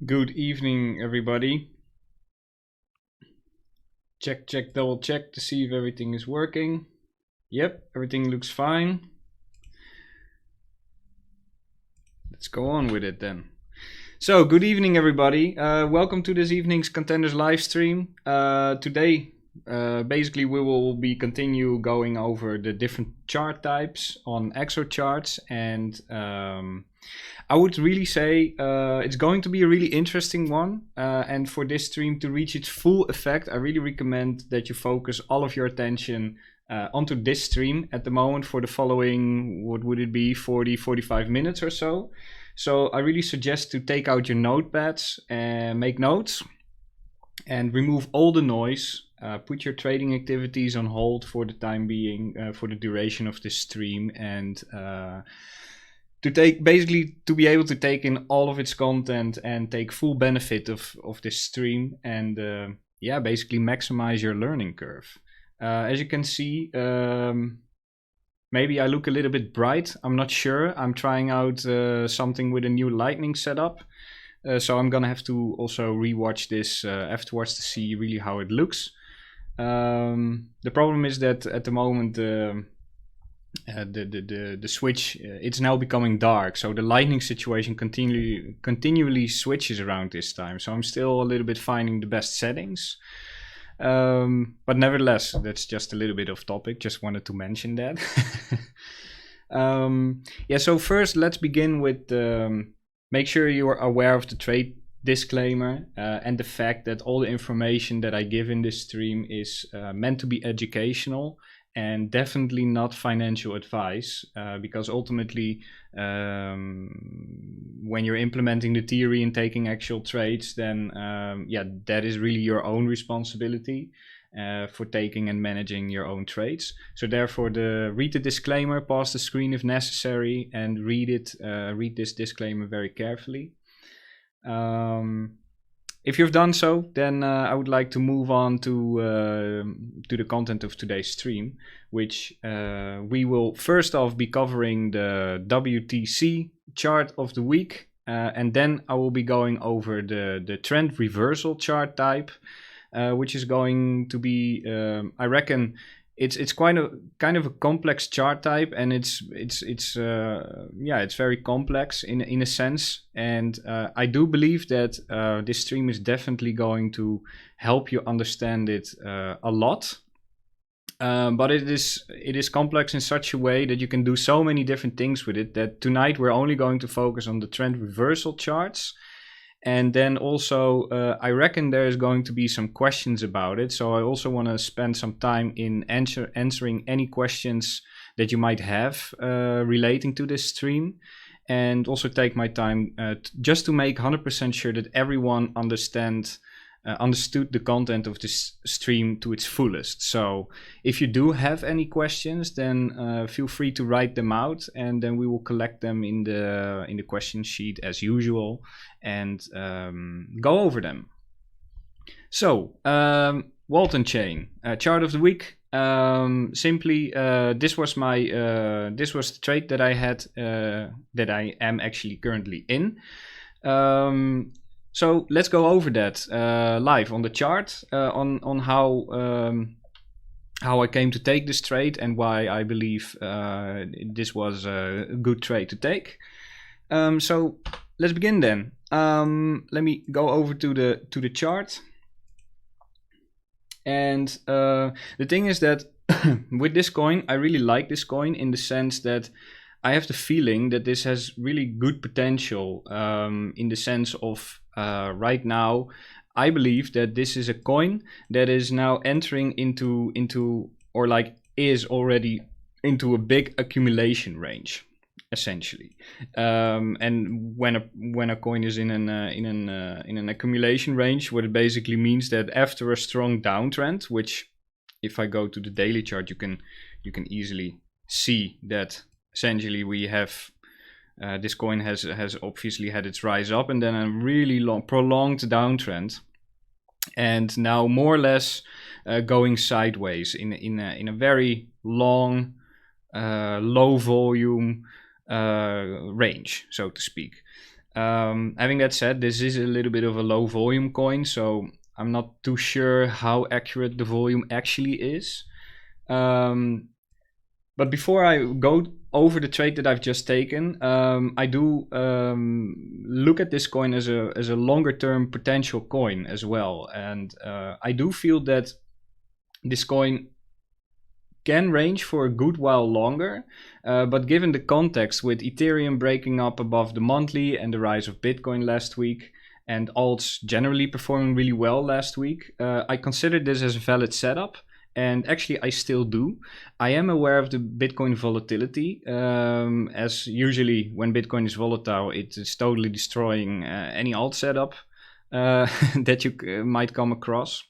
Good evening, everybody. Check, double check to see if everything is working. Yep, everything looks fine. Let's go on with it then. So, good evening, everybody. Welcome to this evening's Contenders live stream. Today, basically, we will be continue going over the different chart types on Exo charts, and I would really say it's going to be a really interesting one. And for this stream to reach its full effect, I really recommend that you focus all of your attention onto this stream at the moment for the following, what would it be, 45 minutes or so. So I really suggest to take out your notepads and make notes and remove all the noise. Put your trading activities on hold for the time being, for the duration of this stream, and to be able to take in all of its content and take full benefit of this stream, and basically maximize your learning curve. As you can see, maybe I look a little bit bright. I'm not sure. I'm trying out something with a new lightning setup. So I'm gonna have to also rewatch this afterwards to see really how it looks. The problem is that at the moment the switch it's now becoming dark, so the lightning situation continually switches around this time. So I'm still a little bit finding the best settings. But nevertheless, that's just a little bit off topic. Just wanted to mention that. So first, let's begin with make sure you are aware of the trade disclaimer and the fact that all the information that I give in this stream is meant to be educational and definitely not financial advice, because ultimately when you're implementing the theory and taking actual trades, then that is really your own responsibility for taking and managing your own trades. So therefore, read the disclaimer, pause the screen if necessary, and read this disclaimer very carefully. If you've done so, then I would like to move on to the content of today's stream, which we will first off be covering the WTC chart of the week, and then I will be going over the trend reversal chart type, which is going to be, I reckon, it's kind of a complex chart type, and it's very complex in a sense, and I do believe that this stream is definitely going to help you understand it a lot. But it is complex in such a way that you can do so many different things with it, that tonight we're only going to focus on the trend reversal charts. And then also, I reckon there is going to be some questions about it. So I also want to spend some time in answering any questions that you might have relating to this stream. And also take my time just to make 100% sure that everyone understood the content of this stream to its fullest. So if you do have any questions, then feel free to write them out, and then we will collect them in the question sheet as usual and go over them. So Walton chain chart of the week. Simply, this was the trade that I had, that I am actually currently in. So let's go over that live on the chart, on how I came to take this trade and why I believe this was a good trade to take. So let's begin then. Let me go over to the chart. And the thing is that with this coin, I really like this coin in the sense that I have the feeling that this has really good potential, in the sense of right now, I believe that this is a coin that is now entering into or like is already into a big accumulation range, essentially. And when a coin is in an accumulation range, what it basically means that after a strong downtrend, which if I go to the daily chart, you can easily see that essentially we have this coin has obviously had its rise up and then a really long prolonged downtrend, and now more or less going sideways in a very long low volume range, so to speak. Having that said, this is a little bit of a low volume coin, so I'm not too sure how accurate the volume actually is. But before I go over the trade that I've just taken, I do look at this coin as a longer term potential coin as well. And I do feel that this coin can range for a good while longer, but given the context with Ethereum breaking up above the monthly and the rise of Bitcoin last week, and alts generally performing really well last week, I consider this as a valid setup. And actually, I still do. I am aware of the Bitcoin volatility, as usually when Bitcoin is volatile, it is totally destroying any alt setup that you might come across.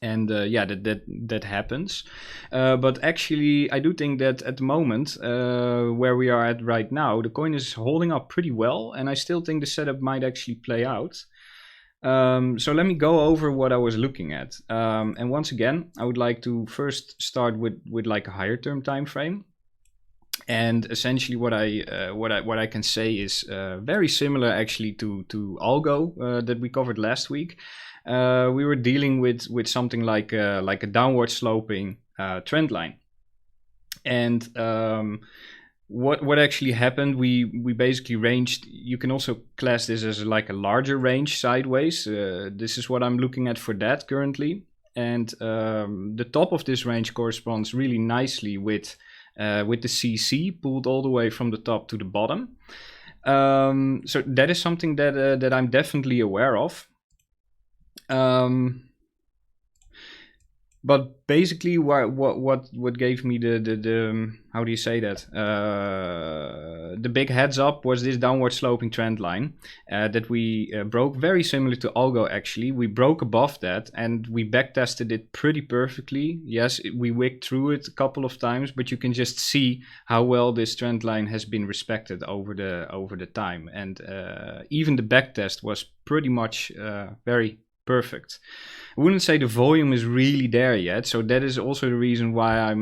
And yeah, that happens. But actually, I do think that at the moment, where we are at right now, the coin is holding up pretty well. And I still think the setup might actually play out. So let me go over what I was looking at. And once again, I would like to first start with like a higher term time frame. And essentially, what I can say is very similar actually to Algo that we covered last week. We were dealing with something like a downward sloping trend line, and what actually happened, we basically ranged. You can also class this as like a larger range sideways. This is what I'm looking at for that currently, and the top of this range corresponds really nicely with the CC pulled all the way from the top to the bottom. So that is something that I'm definitely aware of. But basically, what gave me the how do you say that, the big heads up was this downward sloping trend line that we broke, very similar to Algo actually. We broke above that and we backtested it pretty perfectly. Yes, we wicked through it a couple of times, but you can just see how well this trend line has been respected over the time, and even the backtest was pretty much very perfect. I wouldn't say the volume is really there yet, so that is also the reason why I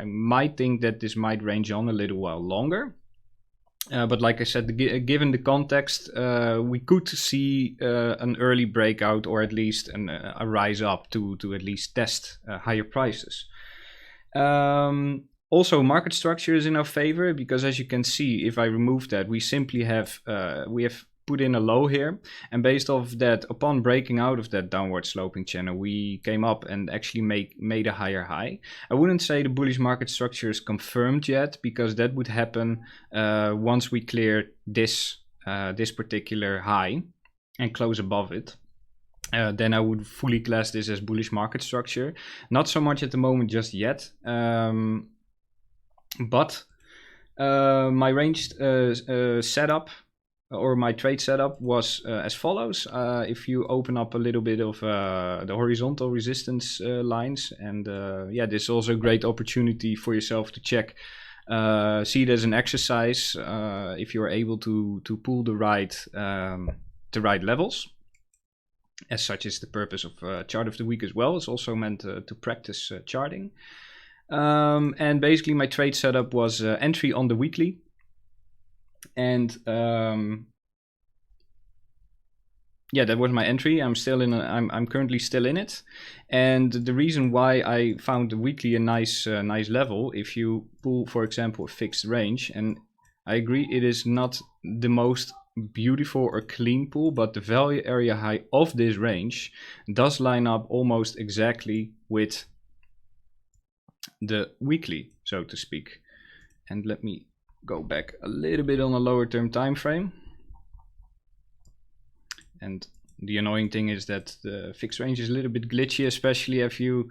might think that this might range on a little while longer. But like I said, given the context, we could see an early breakout, or at least a rise up to at least test higher prices. Also, market structure is in our favor, because as you can see, if I remove that, we simply have put in a low here, and based off that, upon breaking out of that downward sloping channel, we came up and actually made a higher high. I wouldn't say the bullish market structure is confirmed yet, because that would happen once we clear this particular high and close above it. Then I would fully class this as bullish market structure. Not so much at the moment just yet, but my ranged setup, or my trade setup, was as follows. If you open up a little bit of the horizontal resistance lines, and yeah, this is also a great opportunity for yourself to check, see it as an exercise, if you're able to pull the right levels. As such is the purpose of chart of the week as well. It's also meant to practice charting. And basically my trade setup was entry on the weekly. And yeah, that was my entry. I'm currently still in it, and the reason why I found the weekly a nice level, if you pull, for example, a fixed range, and I agree it is not the most beautiful or clean pull, but the value area high of this range does line up almost exactly with the weekly, so to speak. And let me go back a little bit on a lower term time frame. And the annoying thing is that the fixed range is a little bit glitchy, especially if you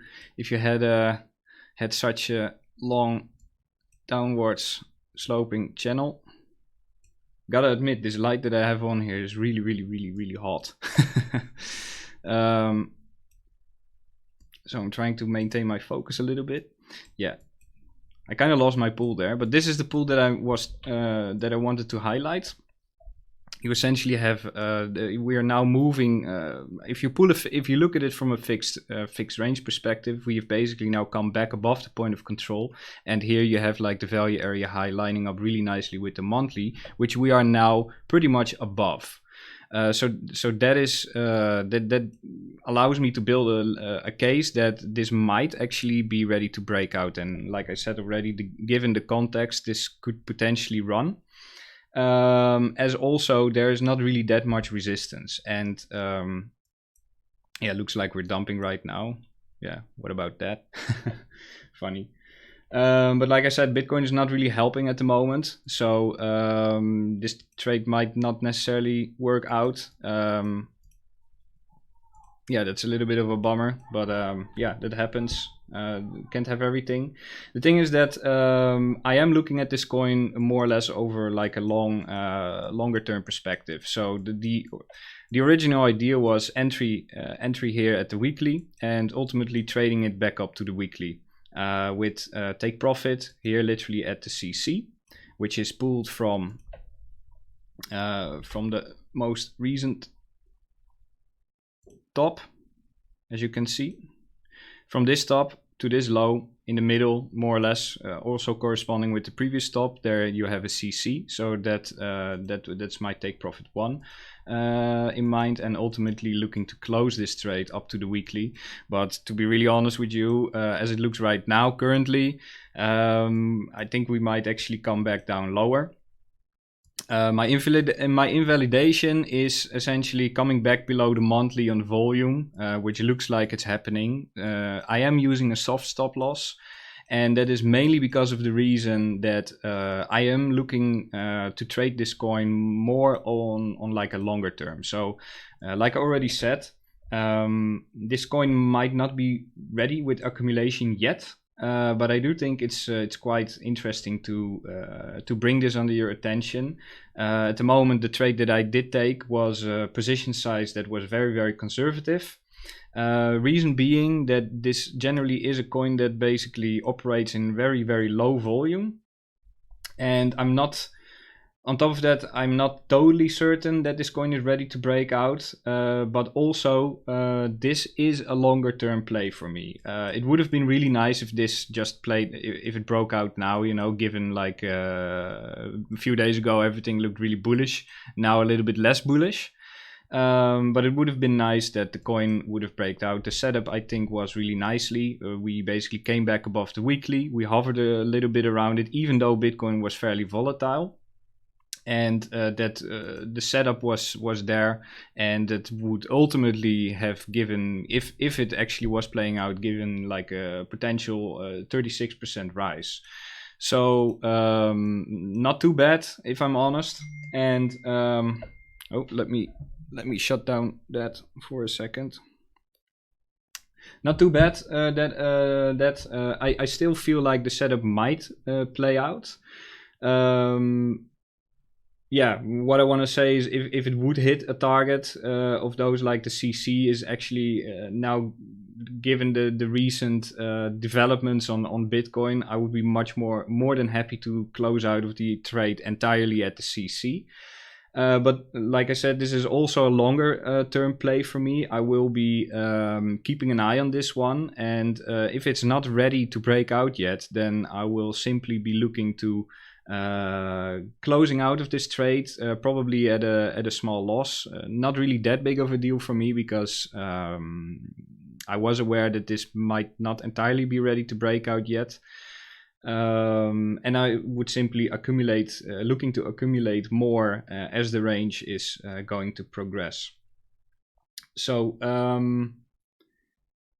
had such a long downwards sloping channel. Gotta admit, this light that I have on here is really hot. So I'm trying to maintain my focus a little bit. Yeah, I kind of lost my pool there, but this is the pool that I wanted to highlight. you essentially have we are now moving. If you look at it from a fixed range perspective, we have basically now come back above the point of control, and here you have like the value area high lining up really nicely with the monthly, which we are now pretty much above. So that is that allows me to build a case that this might actually be ready to break out, and like I said already, given the context, this could potentially run. As also there is not really that much resistance, and yeah, looks like we're dumping right now. Yeah, what about that? Funny. But like I said, Bitcoin is not really helping at the moment, so this trade might not necessarily work out. Yeah, that's a little bit of a bummer, but yeah, that happens. Can't have everything. The thing is that I am looking at this coin more or less over like a longer term perspective. So the original idea was entry here at the weekly, and ultimately trading it back up to the weekly with take profit here literally at the CC, which is pulled from the most recent top, as you can see, from this top to this low in the middle, more or less, also corresponding with the previous top. There you have a CC, so that's my take profit one in mind, and ultimately looking to close this trade up to the weekly. But to be really honest with you, as it looks right now currently, I think we might actually come back down lower. My invalidation is essentially coming back below the monthly on volume, which looks like it's happening. I am using a soft stop loss, and that is mainly because of the reason that I am looking to trade this coin more on like a longer term. So like I already said, this coin might not be ready with accumulation yet. But I do think it's quite interesting to bring this under your attention. At the moment, the trade that I did take was a position size that was very, very conservative. Reason being that this generally is a coin that basically operates in very, very low volume. And on top of that, I'm not totally certain that this coin is ready to break out, but also this is a longer term play for me. It would have been really nice if this just if it broke out now, you know, given like a few days ago everything looked really bullish, now a little bit less bullish. But it would have been nice that the coin would have breaked out. The setup, I think, was really nicely. We basically came back above the weekly. We hovered a little bit around it, even though Bitcoin was fairly volatile. And that the setup was there, and that would ultimately have given, if it actually was playing out, given like a potential 36% rise. So not too bad, if I'm honest. And oh, let me shut down that for a second. Not too bad. I still feel like the setup might play out. Yeah, what I want to say is if it would hit a target of those like the CC is actually now, given the recent developments on Bitcoin, I would be much more than happy to close out of the trade entirely at the CC. But like I said, this is also a longer term play for me. I will be keeping an eye on this one, and if it's not ready to break out yet, then I will simply be looking to closing out of this trade, probably at a small loss. Not really that big of a deal for me, because I was aware that this might not entirely be ready to break out yet. And I would simply looking to accumulate more as the range is going to progress. So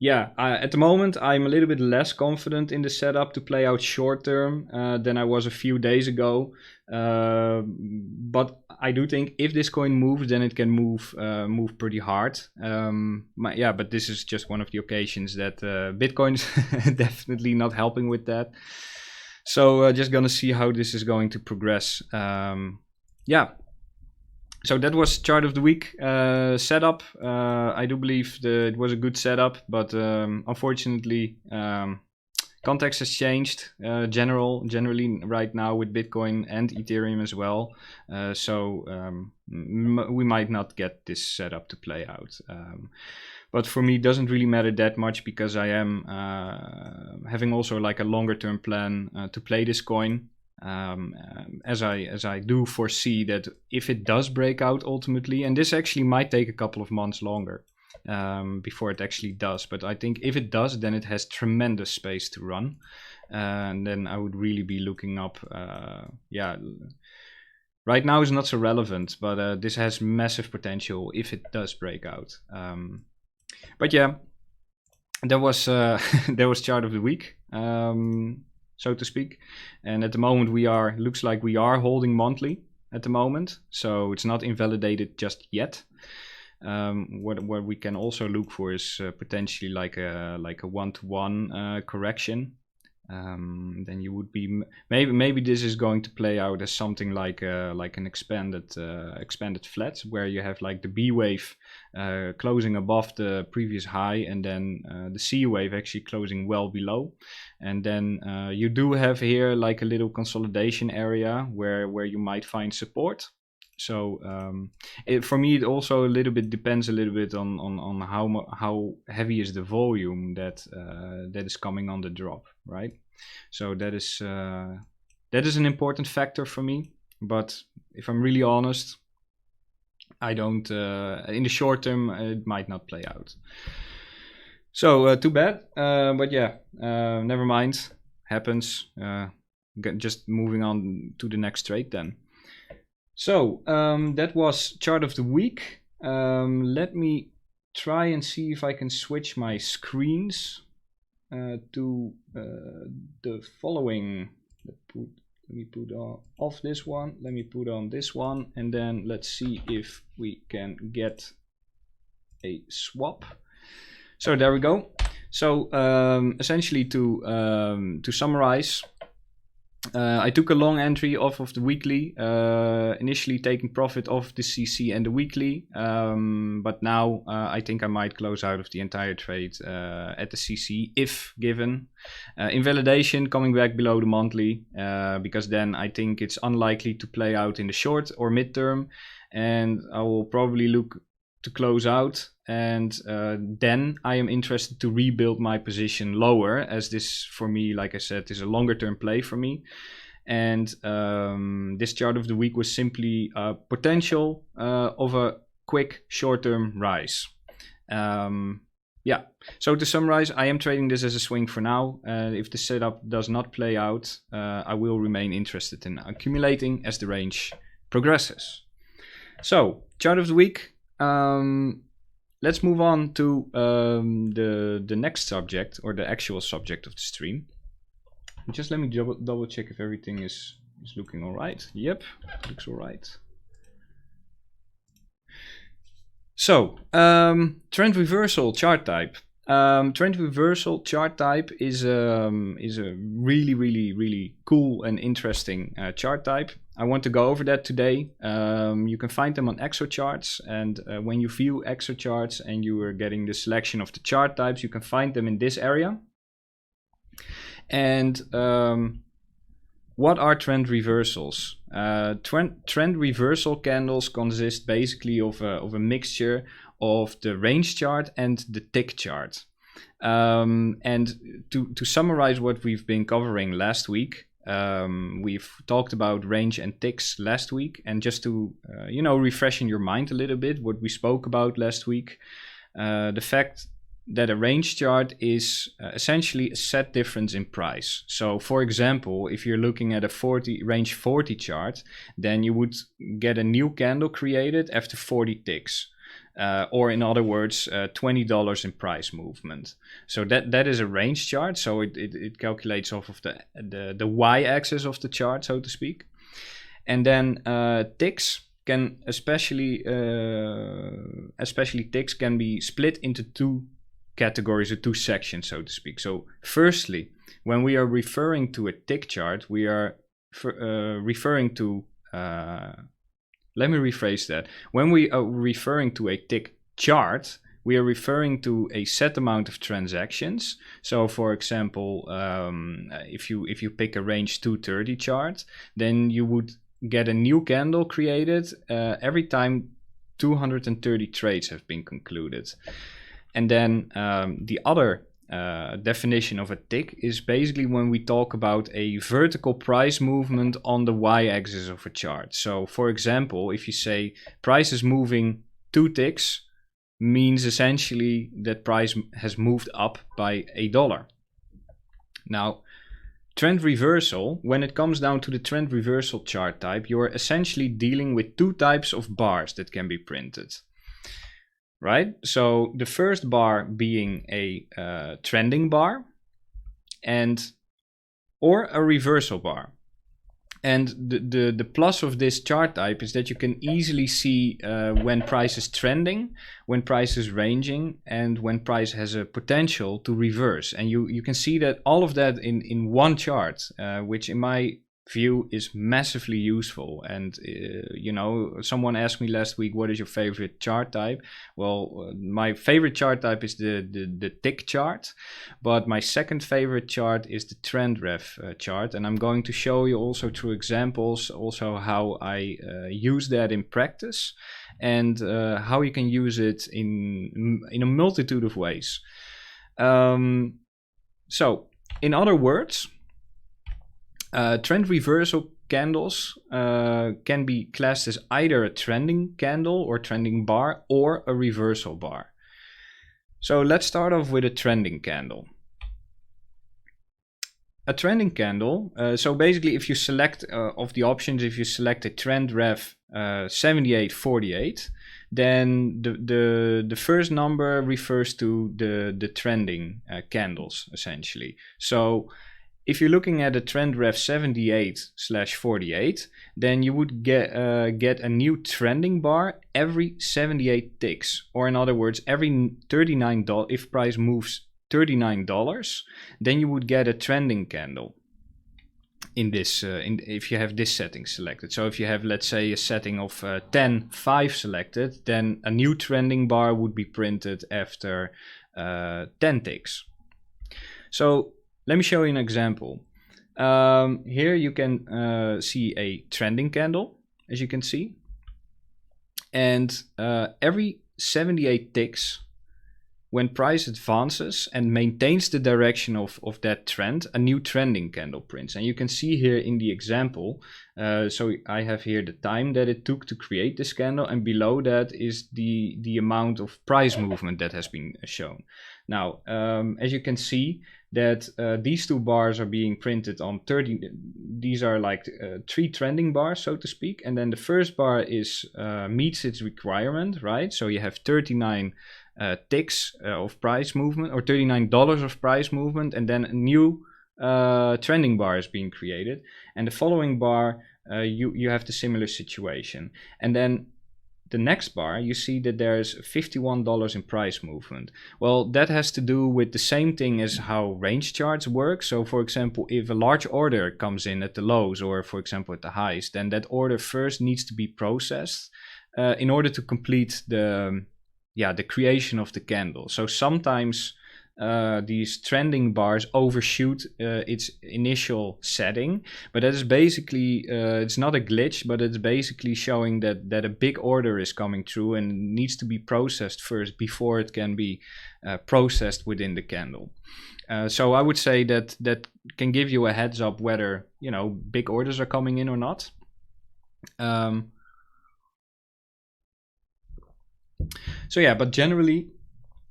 yeah, at the moment I'm a little bit less confident in the setup to play out short term than I was a few days ago. But I do think if this coin moves, then it can move pretty hard. But this is just one of the occasions that Bitcoin's definitely not helping with that. So just gonna see how this is going to progress. Yeah. So that was chart of the week setup. I do believe it was a good setup, but unfortunately, context has changed generally right now with Bitcoin and Ethereum as well. So we might not get this setup to play out. But for me, it doesn't really matter that much because I am having also like a longer term plan to play this coin. As I do foresee that if it does break out ultimately, and this actually might take a couple of months longer before it actually does, but I think if it does, then it has tremendous space to run, and then I would really be looking up. Right now is not so relevant, but this has massive potential if it does break out. But yeah, there was there was chart of the week, so to speak, and at the moment looks like we are holding monthly at the moment, so it's not invalidated just yet. What we can also look for is potentially like a one-to-one correction. Then you would be maybe this is going to play out as something like an expanded flat, where you have like the B wave closing above the previous high, and then the C wave actually closing well below, and then you do have here like a little consolidation area where you might find support. So for me, it also a little bit depends a little bit on how heavy is the volume that is coming on the drop, right? So that is an important factor for me. But if I'm really honest, I don't. In the short term, it might not play out. So too bad. But yeah, never mind. Happens. Just moving on to the next trade then. So that was chart of the week. Let me try and see if I can switch my screens to the following. Let me put off this one. Let me put on this one, and then let's see if we can get a swap. So there we go. So essentially to summarize. I took a long entry off of the weekly, initially taking profit off the CC and the weekly, but now I think I might close out of the entire trade at the CC if given. Invalidation coming back below the monthly, because then I think it's unlikely to play out in the short or midterm, and I will probably look to close out, and then I am interested to rebuild my position lower, as this for me, like I said, is a longer term play for me. And this chart of the week was simply potential of a quick short term rise. Yeah, so to summarize, I am trading this as a swing for now. If the setup does not play out, I will remain interested in accumulating as the range progresses. So chart of the week. Let's move on to the next subject, or the actual subject of the stream. Just let me double check if everything is looking all right. Yep, looks all right. So trend reversal chart type. Trend reversal chart type is a really cool and interesting chart type. I want to go over that today. You can find them on ExoCharts, and when you view ExoCharts and you are getting the selection of the chart types, you can find them in this area. And what are trend reversals? Trend reversal candles consist basically of a mixture of the range chart and the tick chart. And to summarize what we've been covering last week, we've talked about range and ticks last week, and just to refresh in your mind a little bit what we spoke about last week, the fact that a range chart is essentially a set difference in price. So for example, if you're looking at a range 40 chart, then you would get a new candle created after 40 ticks. Or in other words, $20 in price movement. So that is a range chart. So it calculates off of the y-axis of the chart, so to speak. And then ticks can especially ticks can be split into two categories or two sections, so to speak. So firstly, when we are referring to a tick chart, we are referring to let me rephrase that. When we are referring to a tick chart, we are referring to a set amount of transactions. So for example, if you pick a range 230 chart, then you would get a new candle created every time 230 trades have been concluded. And then the other definition of a tick is basically when we talk about a vertical price movement on the y-axis of a chart. So for example, if you say price is moving 2 ticks, means essentially that price has moved up by $1. Now, trend reversal, when it comes down to the trend reversal chart type, you're essentially dealing with 2 types of bars that can be printed. Right? So the first bar being a trending bar or a reversal bar. And the plus of this chart type is that you can easily see when price is trending, when price is ranging, and when price has a potential to reverse. And you can see that all of that in one chart, which in my view is massively useful. And someone asked me last week, what is your favorite chart type? Well, my favorite chart type is the tick chart, but my second favorite chart is the trend ref chart, and I'm going to show you also through examples also how I use that in practice, and how you can use it in a multitude of ways. So in other words, trend reversal candles can be classed as either a trending candle or trending bar or a reversal bar. So let's start off with a trending candle. A trending candle, so basically if you select of the options, if you select a trend ref 7848, then the first number refers to the trending candles essentially. So if you're looking at a trend ref 78/48, then you would get a new trending bar every 78 ticks, or in other words, every $39. If price moves $39, then you would get a trending candle in this. If you have this setting selected. So if you have, let's say, a setting of 10/5 selected, then a new trending bar would be printed after 10 ticks. So let me show you an example. Here you can see a trending candle, as you can see. And every 78 ticks, when price advances and maintains the direction of that trend, a new trending candle prints. And you can see here in the example, so I have here the time that it took to create this candle, and below that is the amount of price movement that has been shown. Now, as you can see, that these 2 bars are being printed on 30. These are like 3 trending bars, so to speak. And then the first bar is meets its requirement, right? So you have 39 ticks of price movement, or $39 of price movement, and then a new trending bar is being created. And the following bar, you have the similar situation. And then the next bar, you see that there's $51 in price movement. Well, that has to do with the same thing as how range charts work. So for example, if a large order comes in at the lows, or for example at the highs, then that order first needs to be processed in order to complete the creation of the candle. So sometimes these trending bars overshoot its initial setting, but that is basically it's not a glitch, but it's basically showing that a big order is coming through and needs to be processed first before it can be processed within the candle. So I would say that can give you a heads up whether big orders are coming in or not. So yeah, but generally,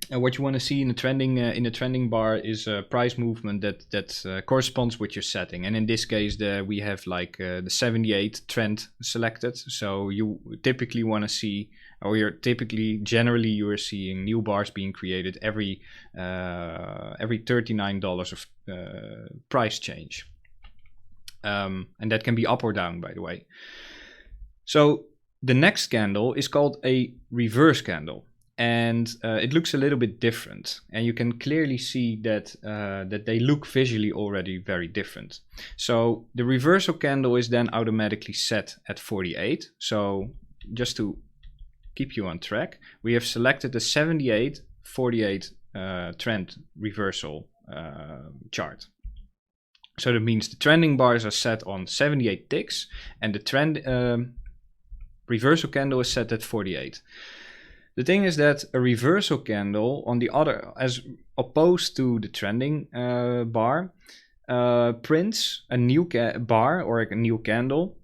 what you want to see in the trending bar is a price movement that corresponds with your setting. And in this case, we have like the 78 trend selected. So you typically want to see, or generally you are seeing new bars being created every $39 of price change, and that can be up or down, by the way. So the next candle is called a reverse candle. And it looks a little bit different, and you can clearly see that they look visually already very different. So the reversal candle is then automatically set at 48. So just to keep you on track, we have selected the 78-48 trend reversal chart. So that means the trending bars are set on 78 ticks and the trend reversal candle is set at 48. The thing is that a reversal candle, on the other, as opposed to the trending bar, prints a new bar or a new candle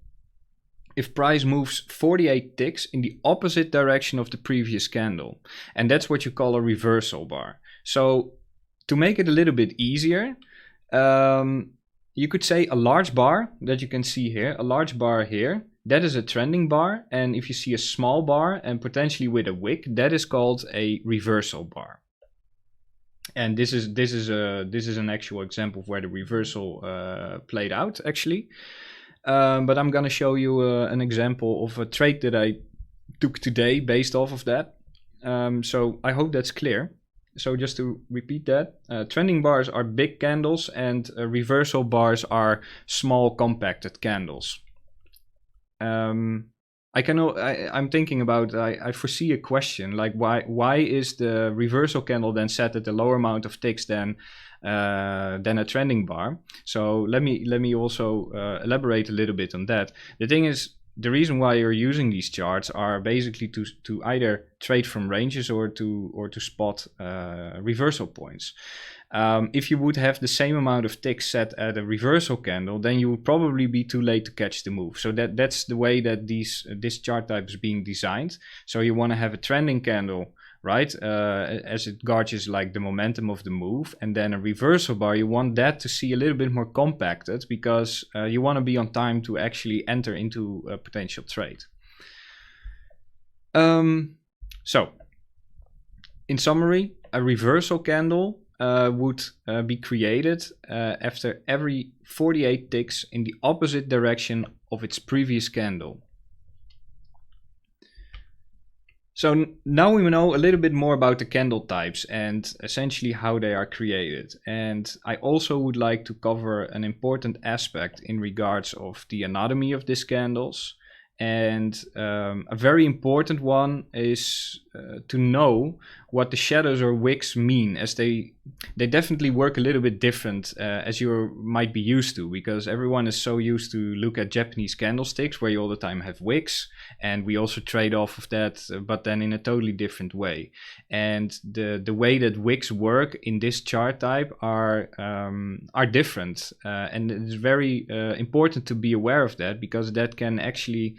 if price moves 48 ticks in the opposite direction of the previous candle. And that's what you call a reversal bar. So to make it a little bit easier, you could say a large bar that you can see here, a large bar here, that is a trending bar. And if you see a small bar and potentially with a wick, that is called a reversal bar. And this is an actual example of where the reversal played out actually. But I'm gonna show you an example of a trade that I took today based off of that. So I hope that's clear. So just to repeat that, trending bars are big candles and reversal bars are small compacted candles. I'm thinking about, I foresee a question like why is the reversal candle then set at a lower amount of ticks than a trending bar? So let me also elaborate a little bit on that. The thing is, the reason why you're using these charts are basically to either trade from ranges or to spot reversal points. If you would have the same amount of ticks set at a reversal candle, then you would probably be too late to catch the move. So that's the way that this chart type is being designed. So you want to have a trending candle, right, as it gauges like the momentum of the move, and then a reversal bar, you want that to see a little bit more compacted because you want to be on time to actually enter into a potential trade. So in summary, a reversal candle would be created after every 48 ticks in the opposite direction of its previous candle. So now we know a little bit more about the candle types and essentially how they are created. And I also would like to cover an important aspect in regards of the anatomy of these candles. And a very important one is to know what the shadows or wicks mean, as they definitely work a little bit different as you might be used to, because everyone is so used to look at Japanese candlesticks where you all the time have wicks, and we also trade off of that, but then in a totally different way. And the way that wicks work in this chart type are different, and it's very important to be aware of that, because that can actually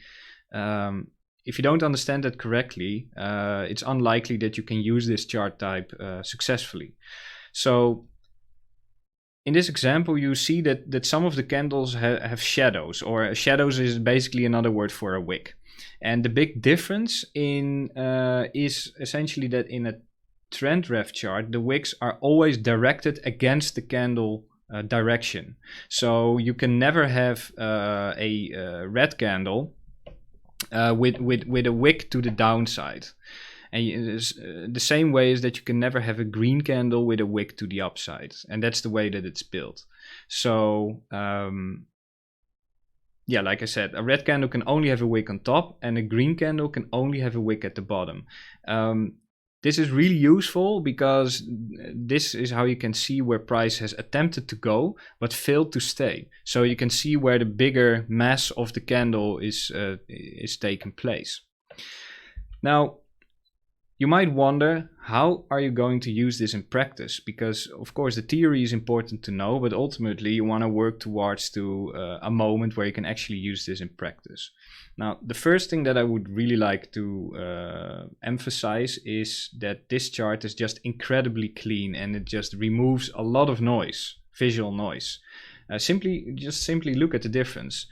if you don't understand that correctly, it's unlikely that you can use this chart type successfully. So in this example, you see that some of the candles have shadows, or shadows is basically another word for a wick. And the big difference is essentially that in a trend ref chart, the wicks are always directed against the candle direction. So you can never have a red candle with a wick to the downside, and the same way is that you can never have a green candle with a wick to the upside, and that's the way that it's built. So yeah, like I said, a red candle can only have a wick on top, and a green candle can only have a wick at the bottom. This is really useful because this is how you can see where price has attempted to go but failed to stay. So you can see where the bigger mass of the candle is taking place. Now, you might wonder, how are you going to use this in practice? Because of course the theory is important to know, but ultimately you want to work towards a moment where you can actually use this in practice. Now, the first thing that I would really like to emphasize is that this chart is just incredibly clean, and it just removes a lot of noise, visual noise. Simply look at the difference.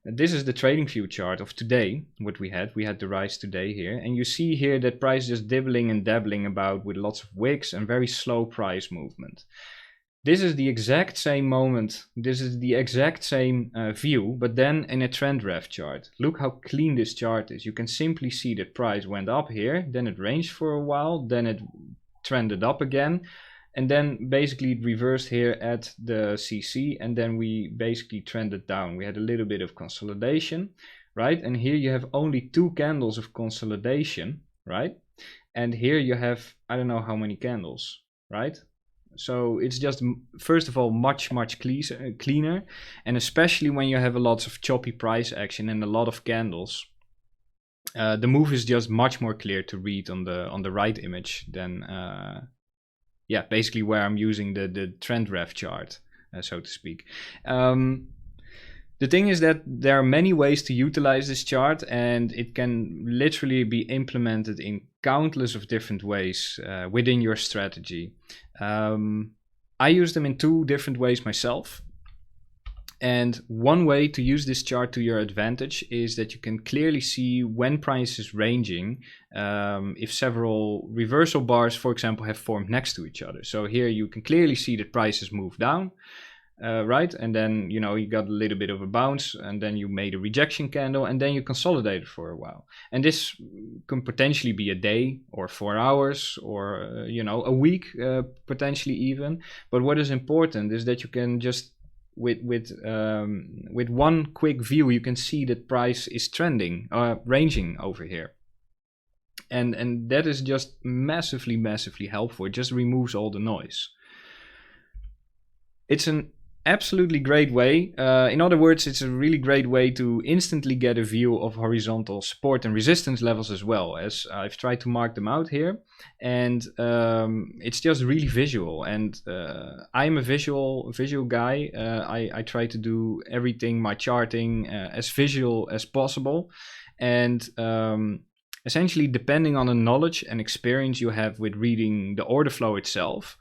This is the trading view chart of today, what we had. We had the rise today here, and you see here that price just dibbling and dabbling about with lots of wicks and very slow price movement. This is the exact same moment, this is the exact same view, but then in a trend ref chart. Look how clean this chart is. You can simply see that price went up here, then it ranged for a while, then it trended up again, and then basically it reversed here at the CC, and then we basically trended down. We had a little bit of consolidation, right? And here you have only 2 candles of consolidation, right? And here you have, I don't know how many candles, right? So it's just, first of all, much cleaner, and especially when you have a lot of choppy price action and a lot of candles, the move is just much more clear to read on the right image than yeah, basically where I'm using the trend ref chart, so to speak. The thing is that there are many ways to utilize this chart, and it can literally be implemented in countless of different ways within your strategy. I use them in 2 different ways myself. And one way to use this chart to your advantage is that you can clearly see when price is ranging, if several reversal bars, for example, have formed next to each other. So here you can clearly see that prices move down. Right, and then you got a little bit of a bounce, and then you made a rejection candle, and then you consolidated for a while. And this can potentially be a day or 4 hours or a week, potentially even. But what is important is that you can just with one quick view, you can see that price is trending, ranging over here. And that is just massively helpful. It just removes all the noise. It's an absolutely great way. In other words, it's a really great way to instantly get a view of horizontal support and resistance levels, as well, as I've tried to mark them out here. And it's just really visual. And I'm a visual guy. I try to do everything, my charting, as visual as possible. And essentially, depending on the knowledge and experience you have with reading the order flow itself,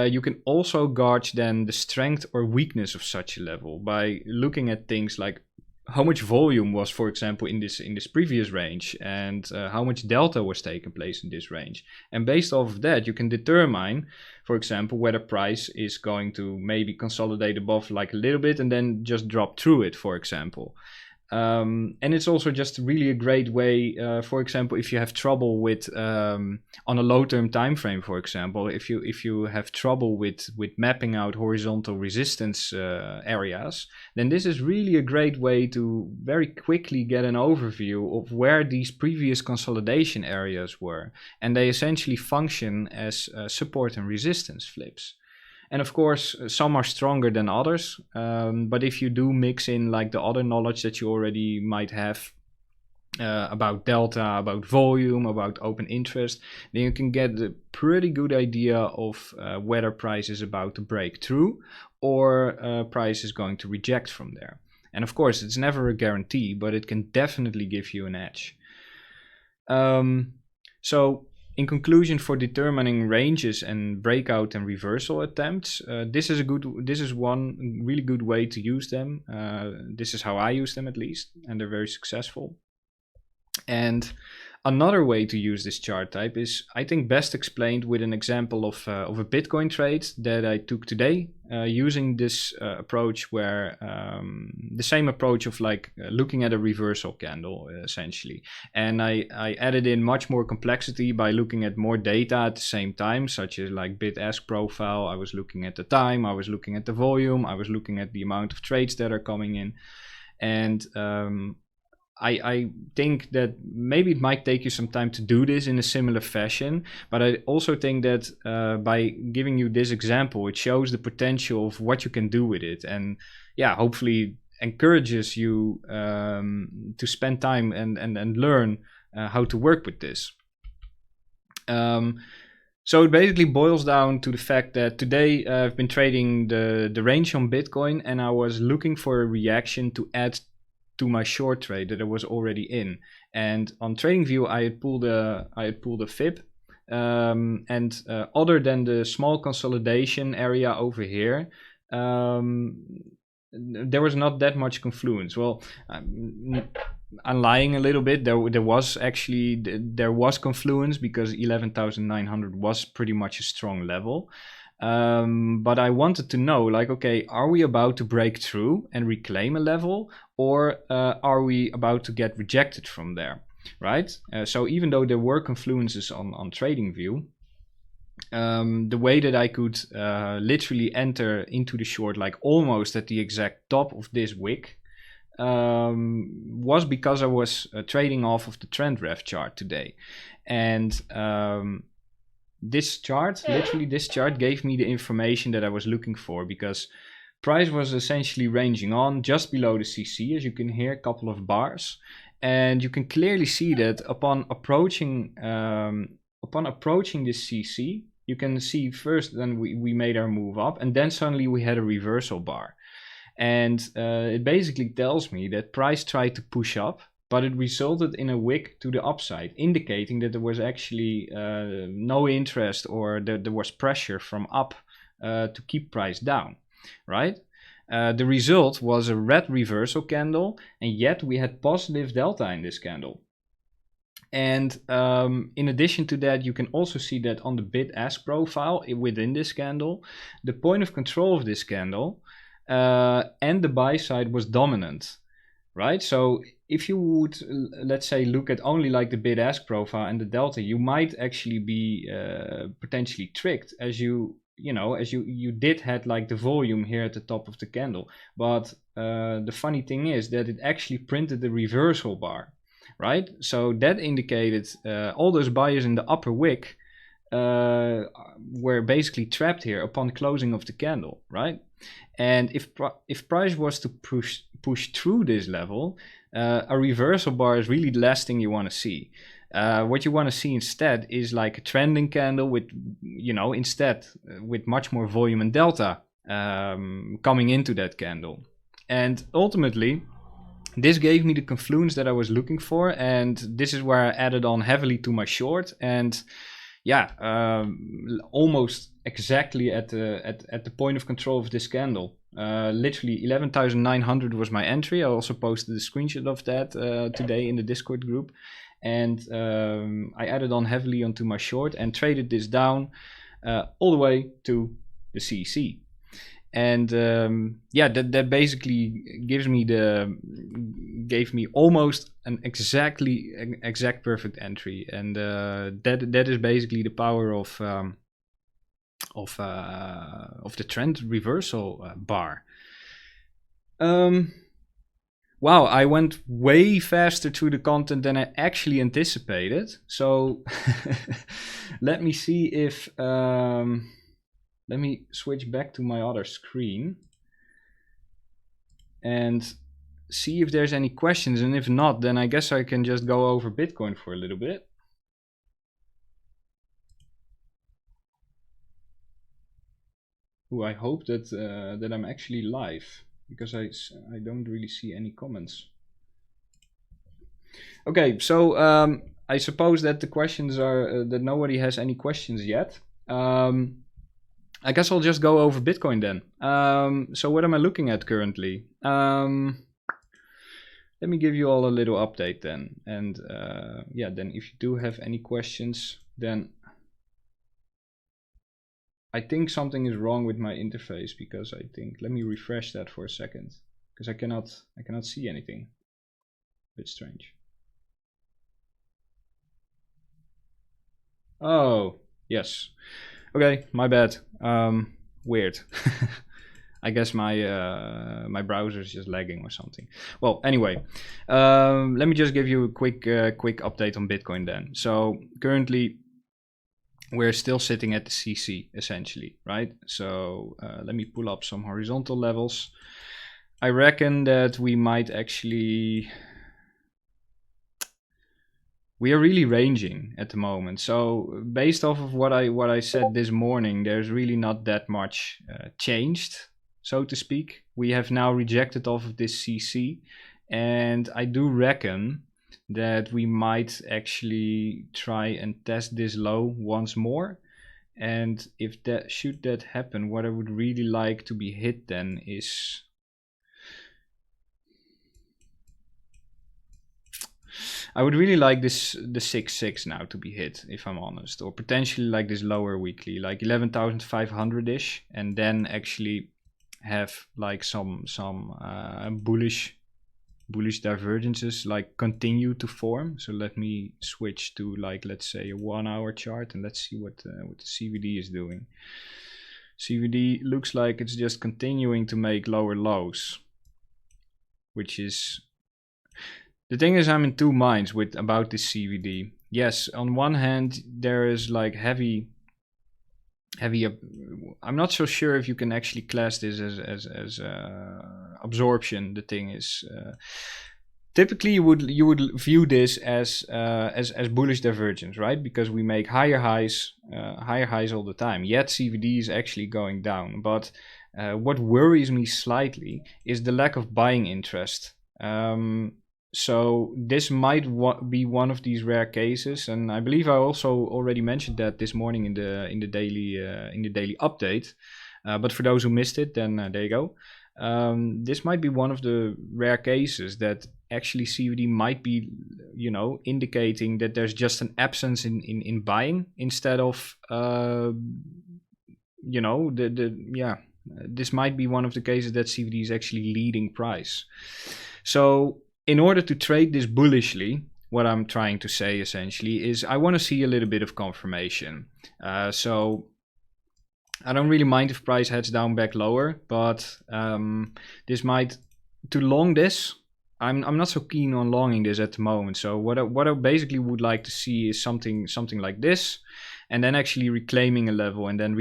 you can also gauge then the strength or weakness of such a level by looking at things like how much volume was, for example, in this previous range, and how much delta was taking place in this range. And based off of that, you can determine, for example, whether price is going to maybe consolidate above like a little bit and then just drop through it, for example. And it's also just really a great way, for example, if you have trouble with on a low-term time frame, for example, if you have trouble with mapping out horizontal resistance areas, then this is really a great way to very quickly get an overview of where these previous consolidation areas were, and they essentially function as support and resistance flips. And of course, some are stronger than others. But if you do mix in like the other knowledge that you already might have about delta, about volume, about open interest, then you can get a pretty good idea of whether price is about to break through or price is going to reject from there. And of course, it's never a guarantee, but it can definitely give you an edge. So in conclusion, for determining ranges and breakout and reversal attempts, this is one really good way to use them. This is how I use them, at least, and they're very successful. And another way to use this chart type is, I think, best explained with an example of a Bitcoin trade that I took today, using this approach where the same approach of like looking at a reversal candle, essentially. And I added in much more complexity by looking at more data at the same time, such as like bid-ask profile. I was looking at the time, I was looking at the volume, I was looking at the amount of trades that are coming in. And I think that maybe it might take you some time to do this in a similar fashion, but I also think that by giving you this example, it shows the potential of what you can do with it, and yeah, hopefully encourages you to spend time and learn how to work with this. So it basically boils down to the fact that today I've been trading the range on Bitcoin, and I was looking for a reaction to add to my short trade that I was already in. And on TradingView, I had pulled a fib, and other than the small consolidation area over here, there was not that much confluence. Well, I'm lying a little bit. There was confluence, because 11,900 was pretty much a strong level. But I wanted to know, like, okay, are we about to break through and reclaim a level, or are we about to get rejected from there, right? So even though there were confluences on TradingView, the way that I could literally enter into the short, like almost at the exact top of this wick, was because I was trading off of the trend ref chart today. And this chart, literally this chart, gave me the information that I was looking for, because price was essentially ranging on just below the CC, as you can hear, a couple of bars. And you can clearly see that upon approaching this CC, you can see first then we made our move up, and then suddenly we had a reversal bar. And it basically tells me that price tried to push up, but it resulted in a wick to the upside, indicating that there was actually no interest, or there was pressure from up to keep price down, right? The result was a red reversal candle, and yet we had positive delta in this candle. And in addition to that, you can also see that on the bid-ask profile within this candle, the point of control of this candle and the buy side was dominant, right? So if you would, let's say, look at only like the bid-ask profile and the delta, you might actually be potentially tricked, as you did had like the volume here at the top of the candle. But the funny thing is that it actually printed the reversal bar, right? So that indicated all those buyers in the upper wick were basically trapped here upon closing of the candle, right? And if price was to push through this level, a reversal bar is really the last thing you want to see. What you want to see instead is like a trending candle with, with much more volume and delta coming into that candle. And ultimately, this gave me the confluence that I was looking for, and this is where I added on heavily to my short. And yeah, almost exactly at the point of control of this candle. Literally 11,900 was my entry. I also posted a screenshot of that today in the Discord group. And I added on heavily onto my short and traded this down all the way to the CC. And that basically gave me almost an exact perfect entry. And that is basically the power of the trend reversal bar. Wow, I went way faster through the content than I actually anticipated. So let me see if let me switch back to my other screen and see if there's any questions. And if not, then I guess I can just go over Bitcoin for a little bit. Ooh, I hope that that I'm actually live, because I don't really see any comments. Okay, so I suppose that the questions are that nobody has any questions yet. I guess I'll just go over Bitcoin then. So what am I looking at currently? Let me give you all a little update then. And yeah, then if you do have any questions, then I think something is wrong with my interface, because I think, let me refresh that for a second, because I cannot see anything. A bit strange. Oh, yes. Okay, my bad. Weird. I guess my browser is just lagging or something. Well, anyway, let me just give you a quick update on Bitcoin then. So currently, we're still sitting at the CC essentially, right? So let me pull up some horizontal levels. I reckon that we might actually. We are really ranging at the moment. So based off of what I said this morning, there's really not that much changed, so to speak. We have now rejected off of this CC, and I do reckon that we might actually try and test this low once more. And if that should happen, what I would really like to be hit then is, I would really like the 6.6 now to be hit, if I'm honest, or potentially like this lower weekly, like 11,500-ish, and then actually have like some bullish divergences like continue to form. So let me switch to, like, let's say a 1 hour chart, and let's see what the CVD is doing. CVD looks like it's just continuing to make lower lows, which is the thing is I'm in two minds about this CVD. Yes, on one hand there is like heavy. I'm not so sure if you can actually class this as absorption. The thing is, typically you would view this as bullish divergence, right? Because we make higher highs all the time. Yet CVD is actually going down. But what worries me slightly is the lack of buying interest. So this might be one of these rare cases, and I believe I also already mentioned that this morning in the daily update. But for those who missed it, then there you go. This might be one of the rare cases that actually CVD might be, indicating that there's just an absence in buying instead of, this might be one of the cases that CVD is actually leading price. So in order to trade this bullishly, what I'm trying to say essentially is I want to see a little bit of confirmation. So I don't really mind if price heads down back lower, but this might, to long this, I'm not so keen on longing this at the moment. So what I basically would like to see is something like this, and then actually reclaiming a level and then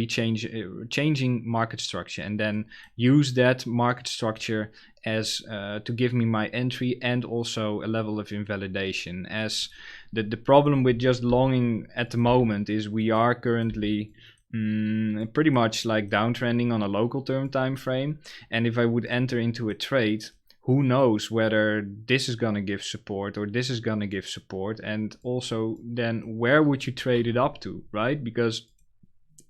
changing market structure, and then use that market structure as to give me my entry and also a level of invalidation. As the problem with just longing at the moment is we are currently pretty much like downtrending on a local term time frame, and if I would enter into a trade, who knows whether this is going to give support or this is going to give support, and also then where would you trade it up to, right? Because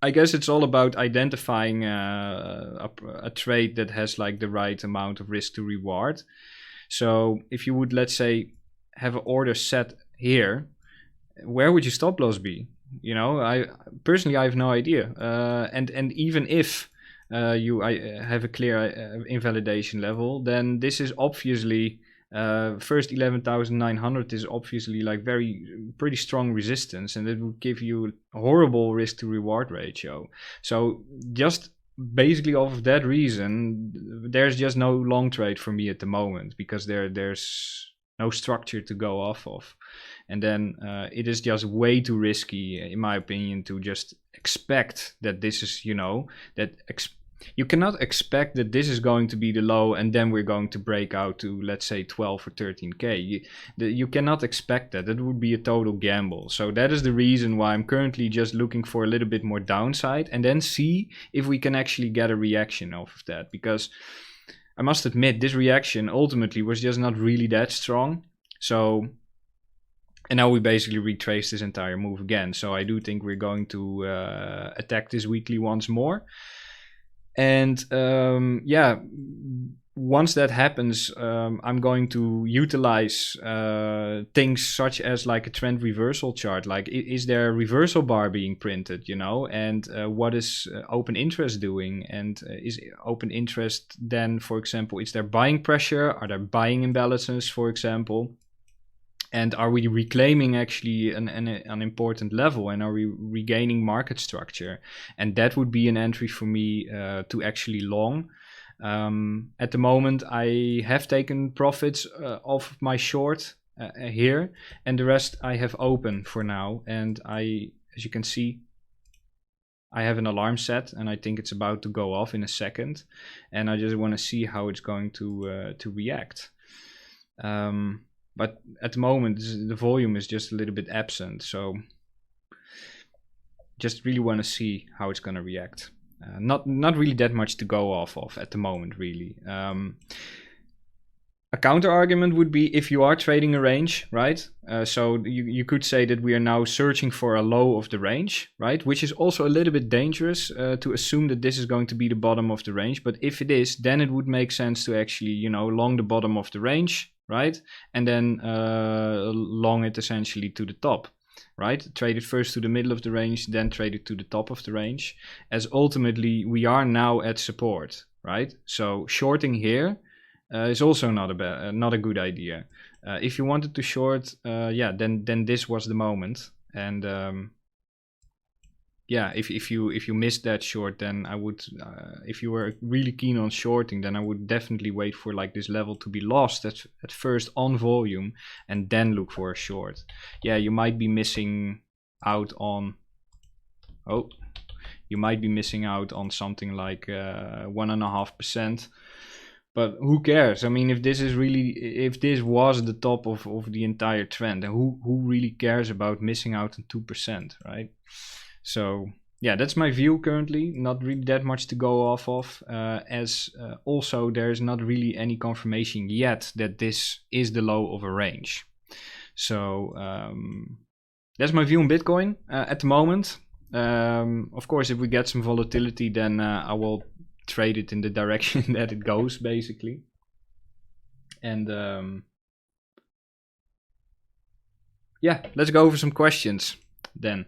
I guess it's all about identifying a trade that has like the right amount of risk to reward. So if you would, let's say, have an order set here, where would your stop loss be? I personally have no idea. And even if I have a clear invalidation level, then this is obviously first 11,900 is obviously like pretty strong resistance, and it would give you a horrible risk to reward ratio. So just basically off of that reason, there's just no long trade for me at the moment, because there's no structure to go off of. And then it is just way too risky, in my opinion, to just expect that this is, you cannot expect that this is going to be the low and then we're going to break out to, let's say, 12 or 13K. You cannot expect that. That would be a total gamble. So that is the reason why I'm currently just looking for a little bit more downside, and then see if we can actually get a reaction off of that. Because I must admit, this reaction ultimately was just not really that strong. So, and now we basically retrace this entire move again. So I do think we're going to attack this weekly once more. And once that happens, I'm going to utilize things such as like a trend reversal chart. Like, is there a reversal bar being printed, and what is open interest doing? And is open interest then, for example, is there buying pressure? Are there buying imbalances, for example? And are we reclaiming actually an important level, and are we regaining market structure? And that would be an entry for me to actually long. At the moment, I have taken profits off my short here, and the rest I have open for now. And as you can see, I have an alarm set, and I think it's about to go off in a second. And I just want to see how it's going to react. But at the moment, the volume is just a little bit absent. So just really want to see how it's going to react. Not really that much to go off of at the moment, really. A counter argument would be if you are trading a range, right? So you could say that we are now searching for a low of the range, right? Which is also a little bit dangerous to assume that this is going to be the bottom of the range. But if it is, then it would make sense to actually, long the bottom of the range, right? And then long it essentially to the top, right? Trade it first to the middle of the range, then trade it to the top of the range, as ultimately we are now at support, right? So shorting here is also not a good idea. If you wanted to short, then this was the moment. And yeah, if you missed that short, then I would, if you were really keen on shorting, then I would definitely wait for like this level to be lost at first on volume, and then look for a short. Yeah, you might be missing out on, oh, you might be missing out on something like 1.5%. But who cares? I mean, if this was the top of the entire trend, and who really cares about missing out on 2%, right? So yeah, that's my view currently. Not really that much to go off of, as also there's not really any confirmation yet that this is the low of a range. So that's my view on Bitcoin at the moment. Of course, if we get some volatility, then I will trade it in the direction that it goes, basically. And yeah, let's go over some questions then.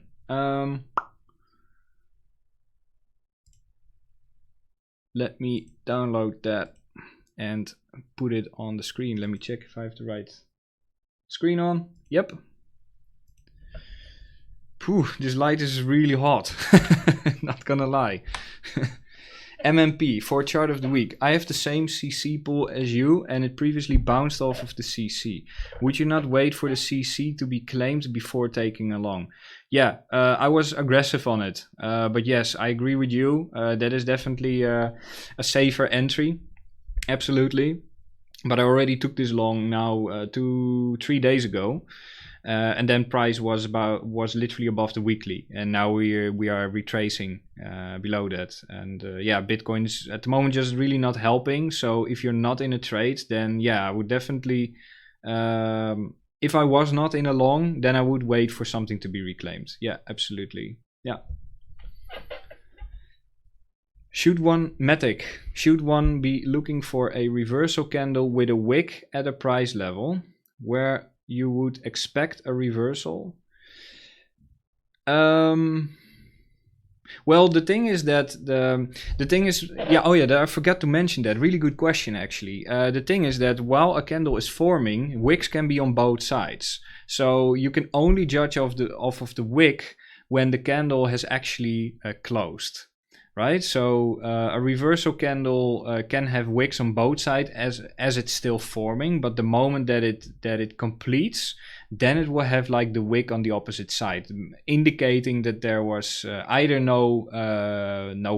Let me download that and put it on the screen. Let me check if I have the right screen on. Yep. Phew, this light is really hot. Not gonna lie. MMP for chart of the week. I have the same CC pool as you, and it previously bounced off of the CC. Would you not wait for the CC to be claimed before taking along? Yeah, I was aggressive on it, but yes, I agree with you. That is definitely a safer entry, absolutely. But I already took this long now 2-3 days ago. And then price was literally above the weekly, and now we are retracing below that. And yeah, Bitcoin is at the moment just really not helping. So if you're not in a trade, then yeah, I would definitely, if I was not in a long, then I would wait for something to be reclaimed. Yeah, absolutely. Yeah. Should one be looking for a reversal candle with a wick at a price level where you would expect a reversal? Well, the thing is that I forgot to mention that. Really good question, actually. The thing is that while a candle is forming, wicks can be on both sides. So you can only judge off of the wick when the candle has actually closed. Right, so a reversal candle can have wicks on both sides as it's still forming, but the moment that it completes, then it will have like the wick on the opposite side, indicating that there was either no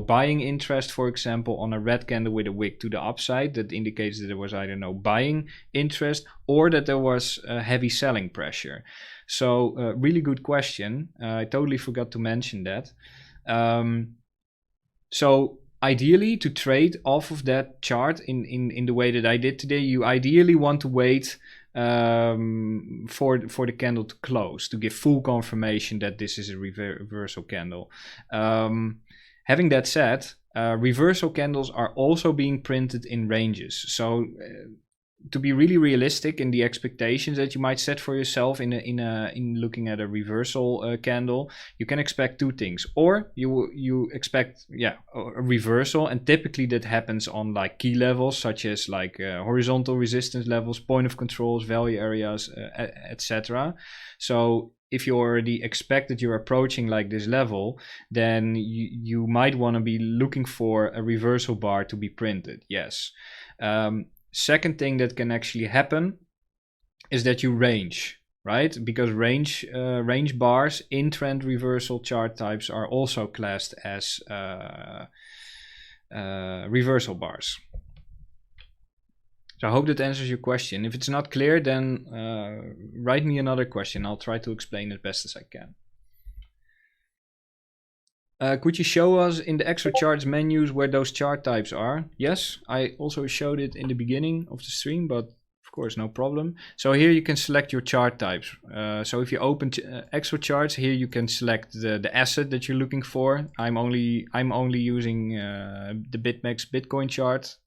buying interest, for example, on a red candle with a wick to the upside. That indicates that there was either no buying interest or that there was heavy selling pressure. So really good question. I totally forgot to mention that. So ideally, to trade off of that chart in the way that I did today, you ideally want to wait for the candle to close to give full confirmation that this is a reversal candle. Having that said, reversal candles are also being printed in ranges. So to be really realistic in the expectations that you might set for yourself in looking at a reversal candle, you can expect two things. Or you expect a reversal, and typically that happens on like key levels such as like horizontal resistance levels, point of controls, value areas, etc. So if you already expect that you're approaching like this level, then you might want to be looking for a reversal bar to be printed. Yes. Second thing that can actually happen is that you range, right? Because range bars in trend reversal chart types are also classed as reversal bars. So I hope that answers your question. If it's not clear, then write me another question. I'll try to explain as best as I can. Could you show us in the extra charts menus where those chart types are? Yes, I also showed it in the beginning of the stream, but of course, no problem. So here you can select your chart types. So if you open extra charts, here you can select the asset that you're looking for. I'm only using the BitMEX Bitcoin chart,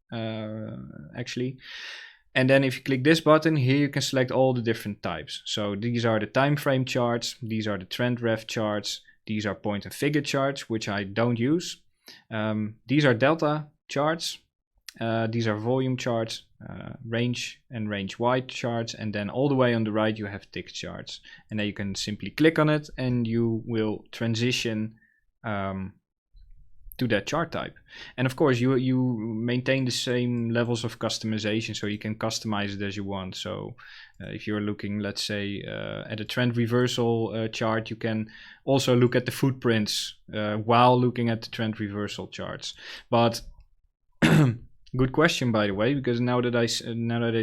actually. And then if you click this button, here you can select all the different types. So these are the time frame charts, these are the trend ref charts, these are point and figure charts, which I don't use. These are delta charts. These are volume charts, range and range wide charts. And then all the way on the right, you have tick charts. And then you can simply click on it and you will transition to that chart type. And of course, you maintain the same levels of customization, so you can customize it as you want. So if you're looking, let's say, at a trend reversal chart, you can also look at the footprints while looking at the trend reversal charts. But good question, by the way, because now that I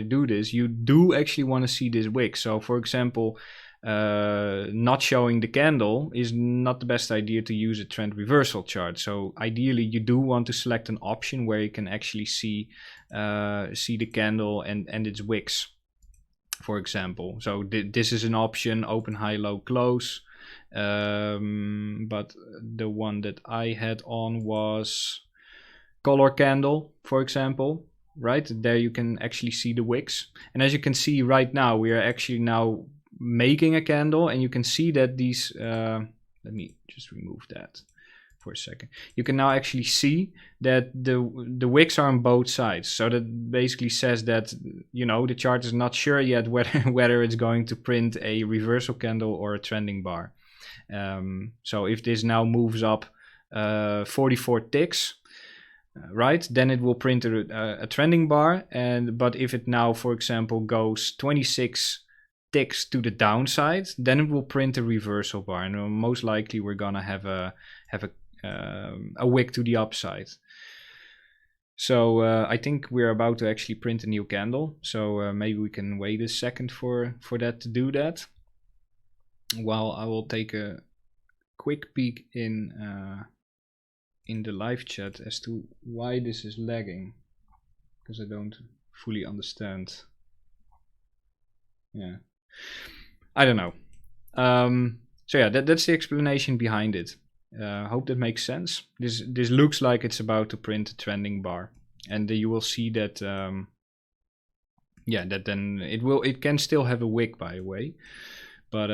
do this, you do actually want to see this wick. So for example, not showing the candle is not the best idea to use a trend reversal chart. So ideally you do want to select an option where you can actually see the candle and its wicks, for example. So this is an option: open, high, low, close. But the one that I had on was color candle, for example. Right there you can actually see the wicks, and as you can see right now, we are actually now making a candle, and you can see that these let me just remove that for a second. You can now actually see that the wicks are on both sides. So that basically says that, you know, the chart is not sure yet whether it's going to print a reversal candle or a trending bar. So if this now moves up 44 ticks, right, then it will print a trending bar. But if it now, for example, goes 26 ticks to the downside, then it will print a reversal bar, and most likely we're gonna have a wick to the upside. So I think we're about to actually print a new candle. So maybe we can wait a second for that to do that. While I will take a quick peek in the live chat as to why this is lagging, because I don't fully understand. Yeah, I don't know. So yeah, that's the explanation behind it. Hope that makes sense. This looks like it's about to print a trending bar, and you will see that. Yeah, that then it can still have a wick, by the way, but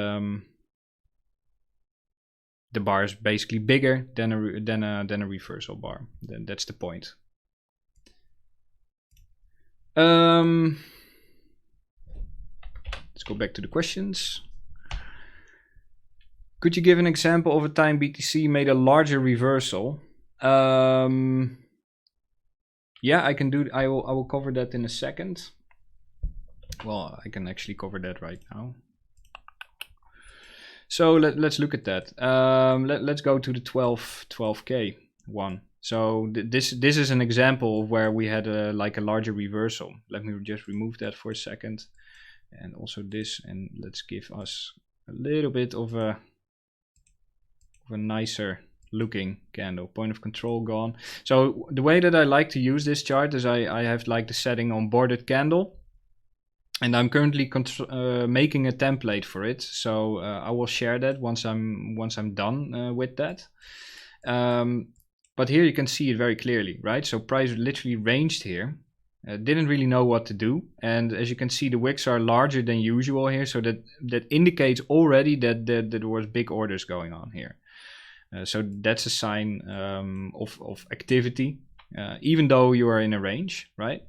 the bar is basically bigger than a reversal bar. Then that's the point. Let's go back to the questions. Could you give an example of a time BTC made a larger reversal? Yeah, I can do. I will cover that in a second. Well, I can actually cover that right now. So let's look at that. Let's go to the 12K one. So this is an example of where we had a larger reversal. Let me just remove that for a second, and also this, and let's give us a little bit of a nicer looking candle. Point of control gone. So the way that I like to use this chart is I have like the setting on bordered candle, and I'm currently making a template for it. So I will share that once I'm done with that. But here you can see it very clearly, right? So price literally ranged here. Didn't really know what to do, and as you can see, the wicks are larger than usual here, so that indicates already that there was big orders going on here. So that's a sign of activity, even though you are in a range, right?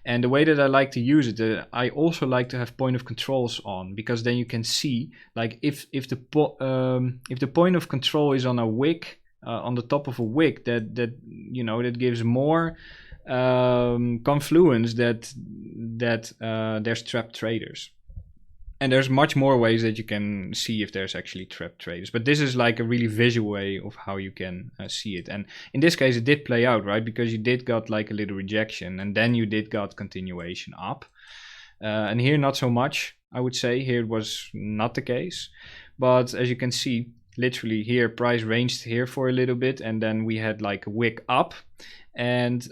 And the way that I like to use it, I also like to have point of controls on, because then you can see, like, if the point of control is on a wick, on the top of a wick, that you know, that gives more confluence that there's trapped traders. And there's much more ways that you can see if there's actually trapped traders, but this is like a really visual way of how you can see it. And in this case, it did play out, right? Because you did got like a little rejection, and then you did got continuation up. And here, not so much, I would say. Here it was not the case, but as you can see, literally here price ranged here for a little bit, and then we had like a wick up, and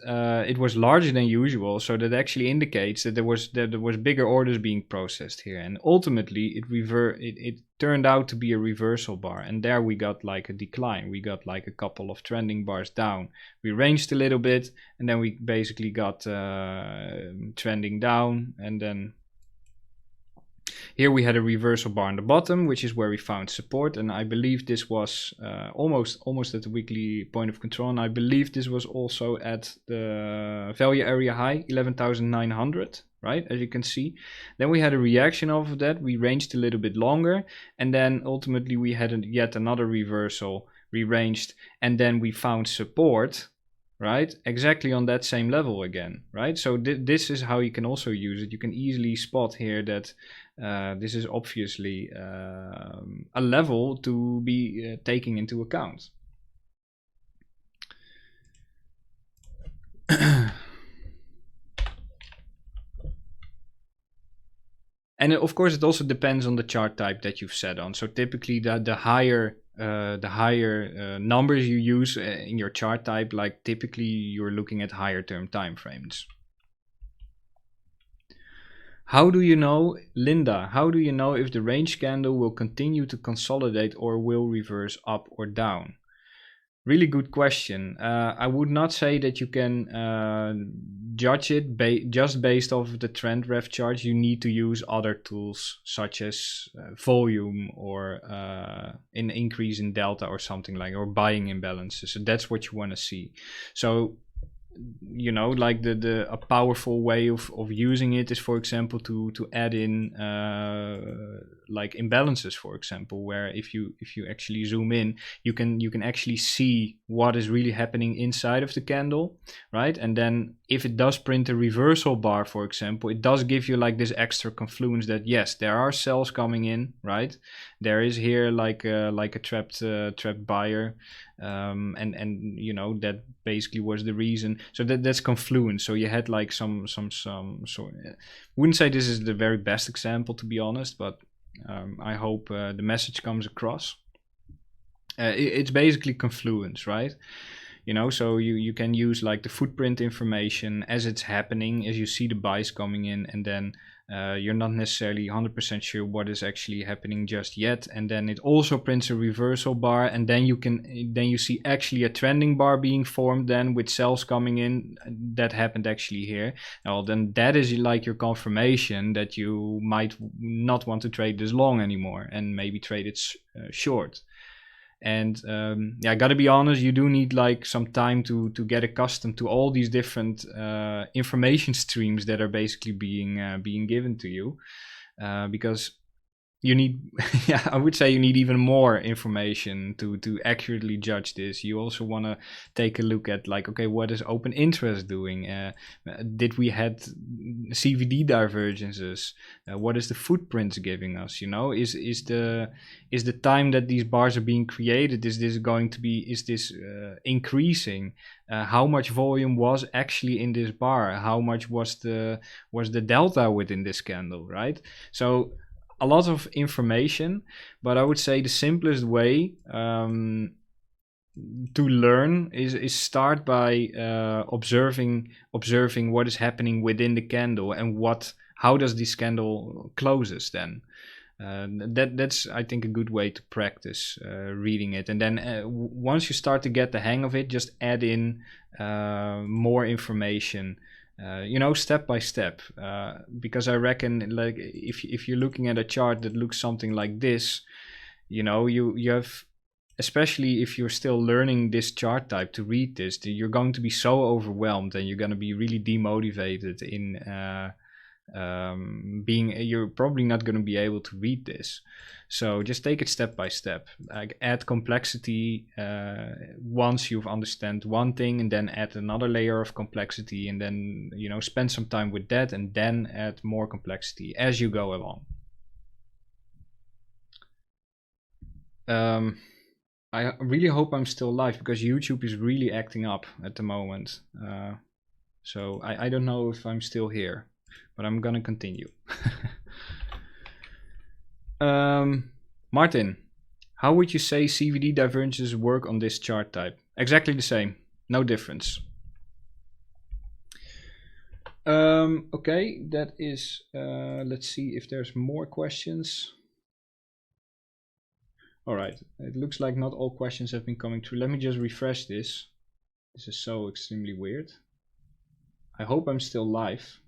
it was larger than usual, so that actually indicates that there was bigger orders being processed here, and ultimately it turned out to be a reversal bar, and there we got like a decline. We got like a couple of trending bars down. We ranged a little bit, and then we basically got trending down, and then here we had a reversal bar on the bottom, which is where we found support, and I believe this was almost at the weekly point of control, and I believe this was also at the value area high, 11,900, right, as you can see. Then we had a reaction off of that, we ranged a little bit longer, and then ultimately we had yet another reversal, re-ranged, and then we found support, right, exactly on that same level again, right? So this is how you can also use it. You can easily spot here that this is obviously a level to be taking into account. And of course, it also depends on the chart type that you've set on. So typically, the higher numbers you use in your chart type, like typically you're looking at higher term time frames. How do you know, Linda, how do you know if the range candle will continue to consolidate or will reverse up or down? Really good question. I would not say that you can judge it just based off the trend ref chart. You need to use other tools such as volume or an increase in delta or something like, or buying imbalances. So that's what you want to see. So you know, like a powerful way of using it is, for example, to add in like imbalances, for example, where if you actually zoom in, you can actually see what is really happening inside of the candle, right? And then if it does print a reversal bar, for example, it does give you like this extra confluence that yes, there are sells coming in, right? There is here like a trapped buyer, and you know, that basically was the reason. So that's confluence. So you had like some sort. Wouldn't say this is the very best example, to be honest, but I hope the message comes across. It's basically confluence, right? You know, so you can use like the footprint information as it's happening, as you see the buys coming in, and then you're not necessarily 100% sure what is actually happening just yet, and then it also prints a reversal bar, and then you see actually a trending bar being formed then with sells coming in. That happened actually here. Well, then that is like your confirmation that you might not want to trade this long anymore and maybe trade it short. And yeah, I gotta be honest, you do need like some time to get accustomed to all these different information streams that are basically being given to you, because you need yeah, I would say you need even more information to accurately judge this. You also want to take a look at like, okay, what is open interest doing? Did we had CVD divergences? What is the footprints giving us? You know, is the time that these bars are being created, is this increasing? How much volume was actually in this bar? How much was the delta within this candle, right? So a lot of information, but I would say the simplest way to learn is start by observing what is happening within the candle and how does this candle closes then. That's I think a good way to practice reading it, and then once you start to get the hang of it, just add in more information, you know, step by step, because I reckon like if you're looking at a chart that looks something like this, you know, you have, especially if you're still learning this chart type to read this, you're going to be so overwhelmed and you're going to be really demotivated in you're probably not going to be able to read this. So just take it step by step, like add complexity once you've understand one thing, and then add another layer of complexity, and then, you know, spend some time with that, and then add more complexity as you go along. I really hope I'm still live, because YouTube is really acting up at the moment. So I don't know if I'm still here, but I'm gonna continue. Martin, how would you say CVD divergences work on this chart type? Exactly the same, no difference. Okay, that is, let's see if there's more questions. All right, it looks like not all questions have been coming through. Let me just refresh this. This is so extremely weird. I hope I'm still live.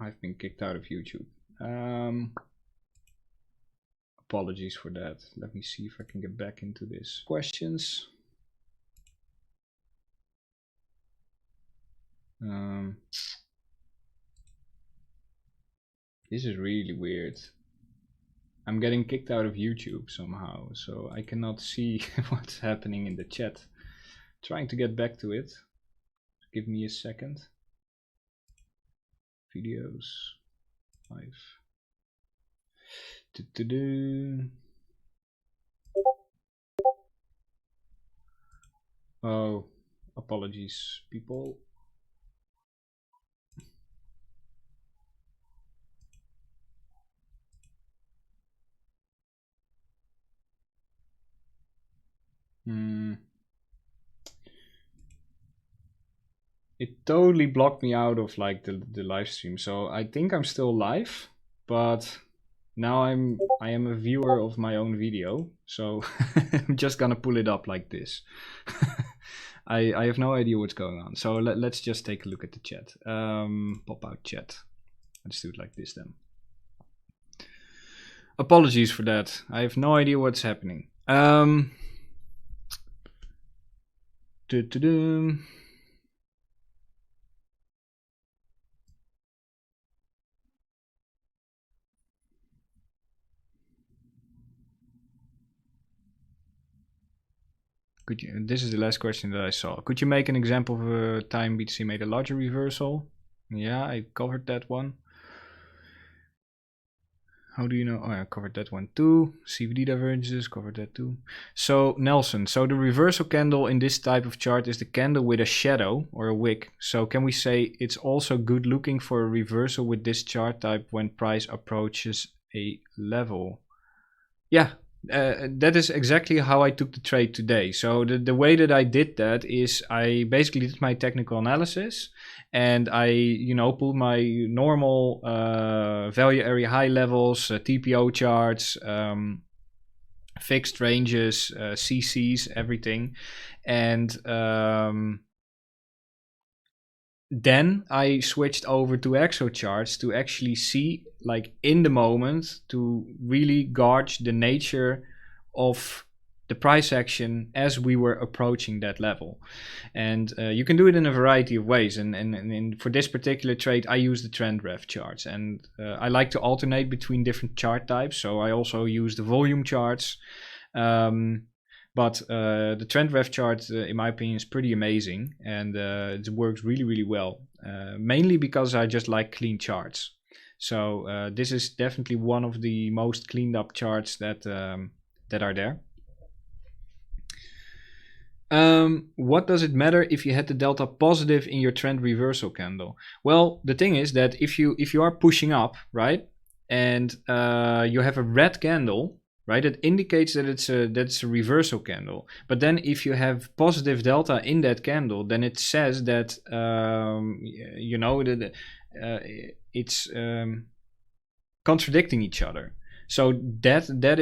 I've been kicked out of YouTube. Apologies for that. Let me see if I can get back into this. Questions? Um, this is really weird. I'm getting kicked out of YouTube somehow, so I cannot see what's happening in the chat. Trying to get back to it. Give me a second. Videos. Live. Oh, apologies, people. It totally blocked me out of like the live stream, so I think I'm still live, but now I am a viewer of my own video, so I'm just gonna pull it up like this. I have no idea what's going on, so let's just take a look at the chat. Pop out chat. Let's do it like this then. Apologies for that. I have no idea what's happening. Could you, this is the last question that I saw. Could you make an example of a time BTC made a larger reversal? Yeah, I covered that one. How do you know? Oh, I covered that one too. CVD divergences, covered that too. So Nelson, so the reversal candle in this type of chart is the candle with a shadow or a wick. So can we say it's also good looking for a reversal with this chart type when price approaches a level? Yeah, that is exactly how I took the trade today. So the way that I did that is I basically did my technical analysis and I, pulled my normal value area high levels, TPO charts, fixed ranges, CCs, everything. And then I switched over to exo charts to actually see, like in the moment, to really gauge the nature of the price action as we were approaching that level. And you can do it in a variety of ways. And for this particular trade, I use the trend ref charts. And I like to alternate between different chart types. So I also use the volume charts. But the trend ref chart, in my opinion, is pretty amazing, and it works really, really well. Mainly because I just like clean charts. So this is definitely one of the most cleaned up charts that that are there. What does it matter if you had the delta positive in your trend reversal candle? Well, the thing is that if you are pushing up, right, and you have a red candle, right, it indicates that it's a reversal candle. But then if you have positive delta in that candle, then it says that it's contradicting each other. So that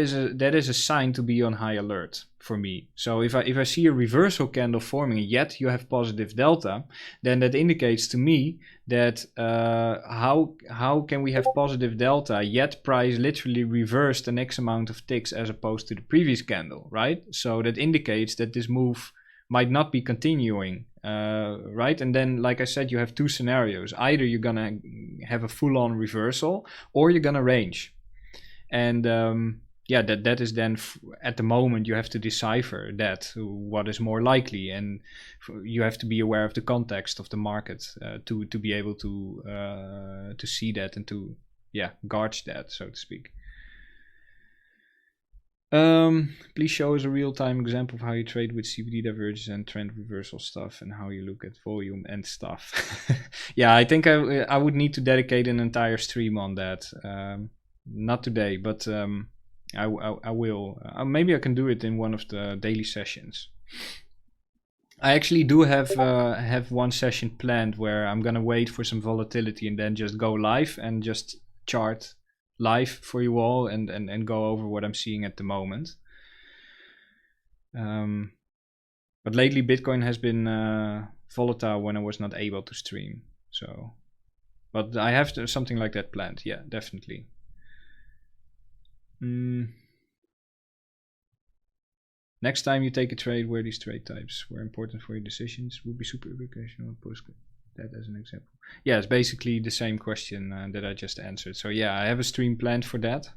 is a sign to be on high alert for me. So if I see a reversal candle forming, yet you have positive delta, then that indicates to me that how can we have positive delta yet price literally reversed an X amount of ticks as opposed to the previous candle, right? So that indicates that this move might not be continuing, right? And then, like I said, you have two scenarios. Either you're gonna have a full-on reversal, or you're gonna range. And yeah, that is then at the moment you have to decipher that what is more likely, and you have to be aware of the context of the market to be able to see that and to gauge that, so to speak. Please show us a real-time example of how you trade with CVD divergence and trend reversal stuff, and how you look at volume and stuff. Yeah, I think I would need to dedicate an entire stream on that. Not today, but I will. Maybe I can do it in one of the daily sessions. I actually do have one session planned where I'm gonna wait for some volatility and then just go live and just chart live for you all and go over what I'm seeing at the moment. But lately Bitcoin has been volatile when I was not able to stream. So, but I have something like that planned. Yeah, definitely. Next time you take a trade where these trade types were important for your decisions, would be super educational. that as an example. Yeah, it's basically the same question that I just answered. So yeah, I have a stream planned for that.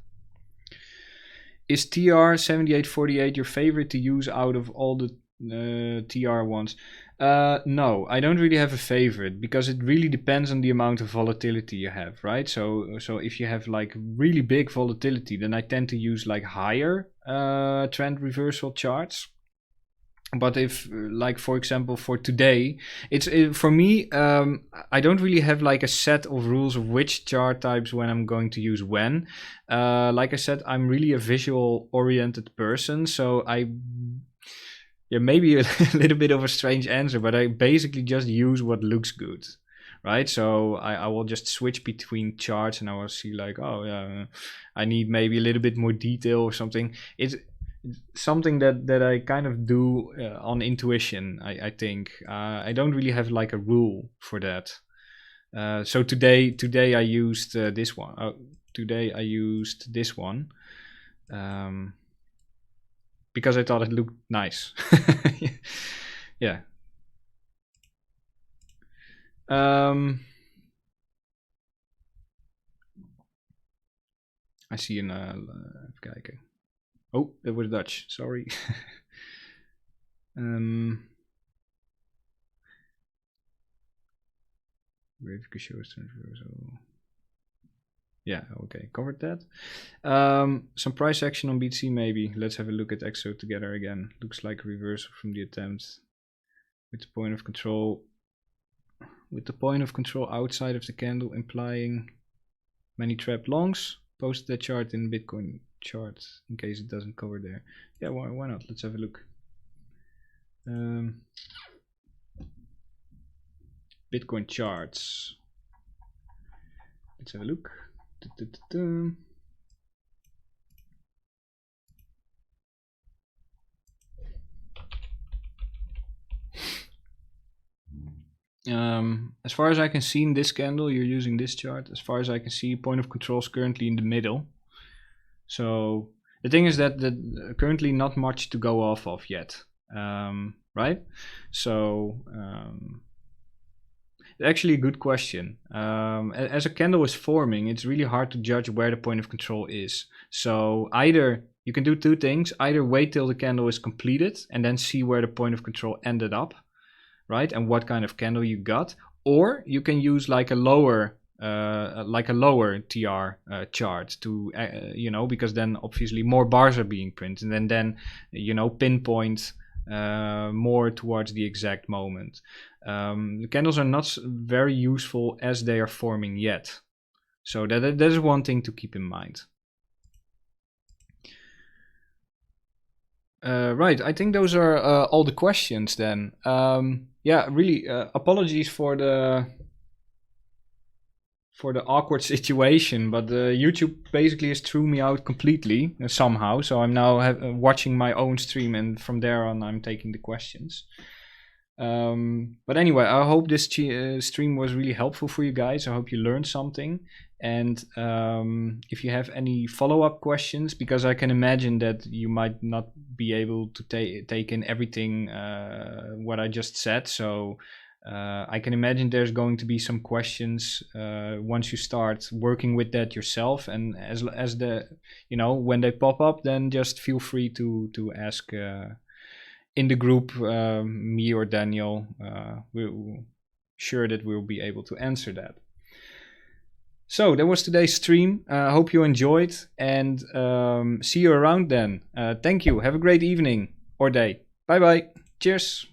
Is TR7848 your favorite to use out of all the TR ones? No, I don't really have a favorite because it really depends on the amount of volatility you have, right? So if you have like really big volatility, then I tend to use like higher trend reversal charts. But if, like, for example, for today, for me, I don't really have like a set of rules of which chart types when I'm going to use when. Like I said, I'm really a visual oriented person, so yeah, maybe a little bit of a strange answer, but I basically just use what looks good, right? So I will just switch between charts and I will see like, oh yeah, I need maybe a little bit more detail or something. It's something that I kind of do on intuition, I think. I don't really have like a rule for that. So today I used this one. Today I used this one. Because I thought it looked nice. Yeah. I see an even kijken. Oh, that was Dutch. Sorry. Yeah, okay, covered that. Some price action on BTC maybe. Let's have a look at EXO together again. Looks like a reversal from the attempt with the point of control. With the point of control outside of the candle implying many trap longs. Post that chart in Bitcoin chart in case it doesn't cover there. Yeah, why not? Let's have a look. Bitcoin charts. Let's have a look. As far as I can see in this candle, you're using this chart. As far as I can see, point of control is currently in the middle. So the thing is that currently not much to go off of yet, right? So actually a good question. As a candle is forming, it's really hard to judge where the point of control is. So either you can do two things: either wait till the candle is completed and then see where the point of control ended up, right, and what kind of candle you got, or you can use like a lower TR chart to because then obviously more bars are being printed, and then pinpoint more towards the exact moment. The candles are not very useful as they are forming yet, so that is one thing to keep in mind. Right, I think those are all the questions then. Yeah, really apologies for the awkward situation, but YouTube basically has threw me out completely somehow, so I'm now watching my own stream, and from there on I'm taking the questions. But anyway, I hope this stream was really helpful for you guys. I hope you learned something, and if you have any follow-up questions, because I can imagine that you might not be able to take in everything what I just said, so I can imagine there's going to be some questions once you start working with that yourself, and as the when they pop up, then just feel free to ask in the group, me or Daniel. We're sure that we'll be able to answer that. So that was today's stream. Hope you enjoyed, and see you around then. Thank you. Have a great evening or day. Bye bye. Cheers.